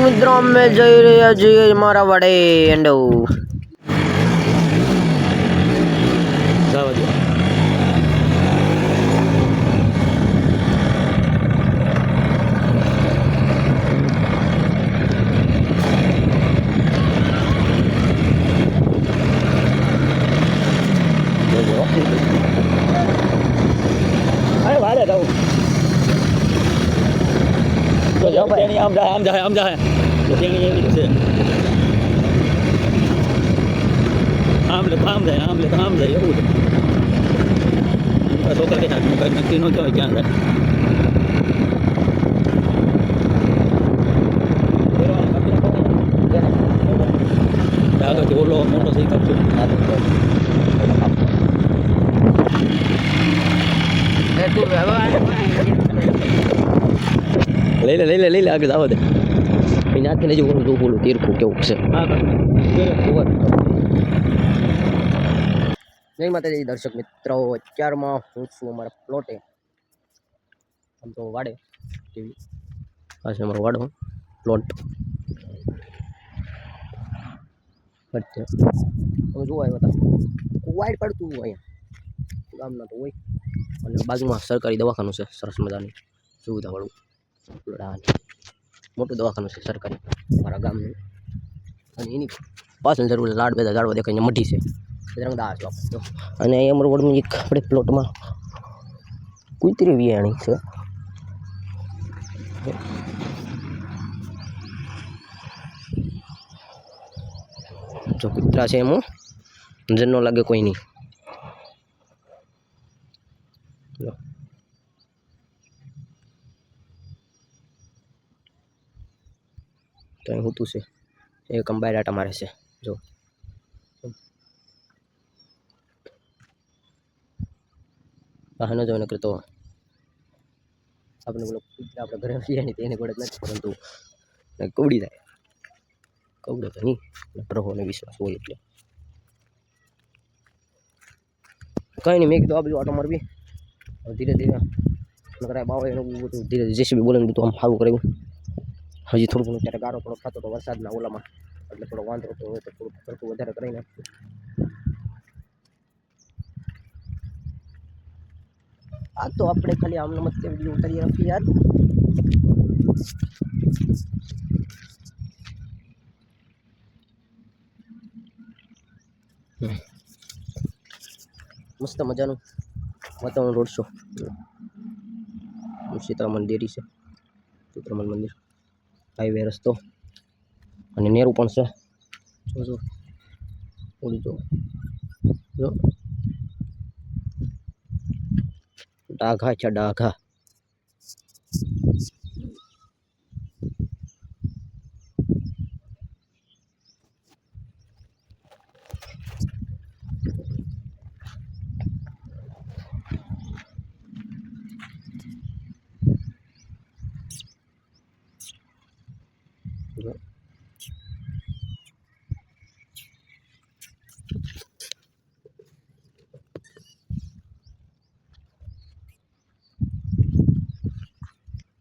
મિત્રો અમે જઈ રહ્યા છીએ મારા વડે એન્ડો આમ જાય તેની એવી છે આમ લે આમ જાય એવું છે છોકરા કે નક્કી ન કહેવાય ક્યાં જાય આગળથી ઓલો મોટો સાઈકલ છે લઈ લે આગળ આવો દે ત્યાંથી લઈ જવું બોલું તીરખું કેવું છે જય માતાજી દર્શક મિત્રો અત્યારમાં હું છું અમારા પ્લોટે આમ તો વાડે ટીવી આ છે અમારો વાડો પ્લોટ તમે જોવા આવ્યા હતા વાઇડ પડતું હોય અહીંયા ગામના તો હોય અને બાજુમાં સરકારી દવાખાનું છે સરસ મજાની સુવિધાવાળું મોટું દવાખાનું છે સરકારી મારા ગામનું અને એની પાછળ જરૂર લાડ બધા ઝાડવા દેખાઈને મઢી છે રંગદાસ બાપુ અને અહીં અમારું વડમાં એક આપણે પ્લોટમાં કુતરી વિયાણી છે જો કૂતરા છે એમાં નજર ન લાગે કોઈ નહીં તો અહીં હોતું છે એક અંબાઈ આટા મારે છે જો બહાર ન જવાને કરતો આપણે બોલો કૂતરા આપણે ઘરે આવીએ ને તેને ગોળે નથી પરંતુ કવડી જાય કવડે તો નહીં પ્રભુને વિશ્વાસ હોય એટલે કંઈ નહીં મેં કીધું આ બધું આટો મારવી ધીરે ધીરે નકરા બાવા એનું બધું ધીરે જેસીબી બોલે બધું આમ સારું કરાવ્યું હજી થોડું ઘણું ત્યારે ગારો થોડો થતો હતો વરસાદના ઓલામાં એટલે થોડો વાંધો તો હોય તો થોડું ખર્ચું વધારે કરી નાખ્યું આ તો આપણે ખાલી આમને મત વિડીયો ઉતારી રાખીએ યાર મસ્ત મજાનું વાતાવરણ રોડ શો સીતારામન ડેરી છે સીતારામન મંદિર હાઈવે રસ્તો અને નેરું પણ છે જો ઓલી જો ડાઘા છે ડાઘા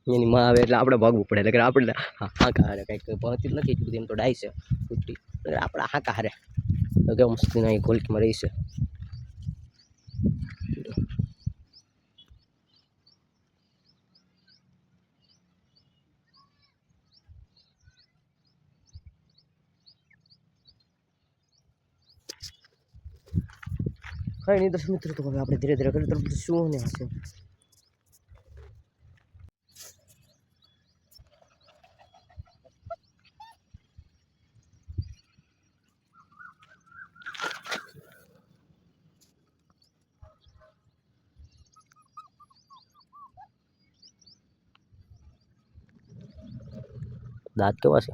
એની માં આવે એટલે આપણે ભાગવું પડે એટલે આપણે હાંકા હારે કંઈક પહોંચી નથી એટલું એમ તો ડાય છે કુતરી એટલે આપણે હાંકા હારે તો કેવું મસ્તીના એ ગોલકીમાં રહી છે કંઈ નહીં દર્શક મિત્રો તો હવે આપણે ધીરે ધીરે કરી તરફ શું ને હશે દાંત કેવા છે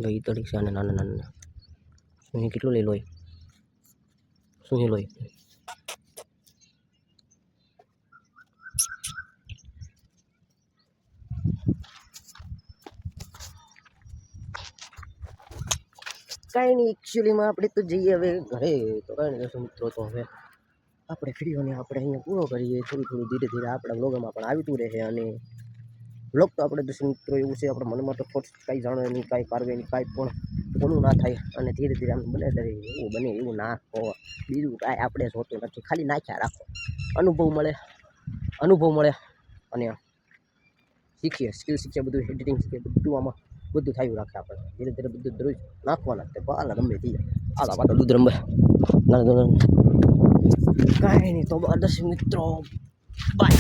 લોહી તળી છે અને નાના નાના શું કેટલું લઈ લોહી શું લોહી કાંઈ નહીં એકચ્યુઅલીમાં આપણે તો જઈએ હવે ઘરે તો કાંઈ નહીં દર્શક મિત્રો તો હવે આપણે વિડીયોને આપણે અહીંયા પૂરો કરીએ થોડું થોડું ધીરે ધીરે આપણા બ્લોગમાં પણ આવતું રહે અને બ્લોગ તો આપણે દર્શક મિત્રો એવું છે આપણા મનમાં તો થોટ્સ કાંઈ જાણે નહીં કાંઈ કારવે નહીં કાંઈ પણ ઓલું ના થાય અને ધીરે ધીરે આમ બને રહે એવું બને એવું ના હો બીજું કાંઈ આપણે જોતું નથી ખાલી નાખ્યા રાખો અનુભવ મળે અને શીખીએ સ્કિલ શીખીએ બધું એડિટિંગ શીખીએ બધું આમાં બધું થયું રાખે આપણે ધીરે ધીરે બધું દરરોજ નાખવાના તે પાલા ગમે થઈ જાય આલા પાતા દૂધ રંબે કાંઈ નહીં તો દર્શક મિત્રો બાય